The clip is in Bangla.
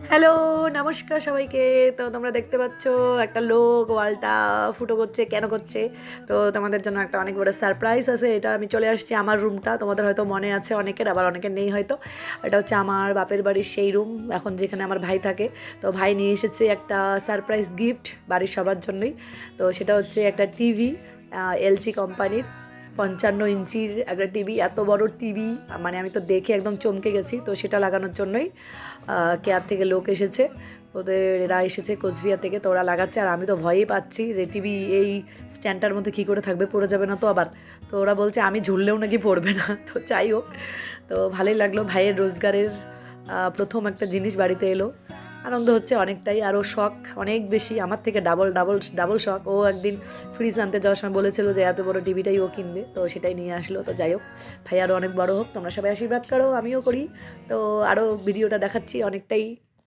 হ্যালো, নমস্কার সবাইকে। তো তোমরা দেখতে পাচ্ছ একটা লোক ওয়ালটা ফুটো করছে। কেন করছে? তো তোমাদের জন্য একটা অনেক বড় সারপ্রাইজ আছে। এটা আমি চলে আসছি আমার রুমটা। তোমাদের হয়তো মনে আছে অনেকের, আবার অনেকের নেই হয়তো। এটা হচ্ছে আমার বাপের বাড়ির সেই রুম, এখন যেখানে আমার ভাই থাকে। তো ভাই নিয়ে এসেছে একটা সারপ্রাইজ গিফট বাড়ির সবার জন্যই। তো সেটা হচ্ছে একটা টিভি, এলজি কোম্পানির 55 ইঞ্চির একটা টিভি। এত বড় টিভি মানে আমি তো দেখে একদম চমকে গেছি। তো সেটা লাগানোর জন্যই কেয়ার থেকে লোক এসেছে। ওদের এরা এসেছে কোচবিহার থেকে, তো ওরা লাগাচ্ছে। আর আমি তো ভয়ই পাচ্ছি যে টিভি এই স্ট্যান্ডটার মধ্যে কী করে থাকবে, পড়ে যাবে না তো আবার। তো ওরা বলছে আমি ঝুললেও নাকি পড়বে না। তো যাই হোক, তো ভালোই লাগলো। ভাইয়ের রোজগারের প্রথম একটা জিনিস বাড়িতে এলো। আনন্দ হচ্ছে অনেকটাই, আরও শখ অনেক বেশি, আমার থেকে ডাবল ডাবল ডাবল শখ। ও একদিন ফ্রিজ আনতে যাওয়ার সময় বলেছিল যে এত বড় টিভিটাই ও কিনবে, তো সেটাই নিয়ে আসলো। তো যাই হোক, ভাই আরও অনেক বড় হোক, তোমরা সবাই আশীর্বাদ করো, আমিও করি। তো আরও ভিডিওটা দেখাচ্ছি অনেকটাই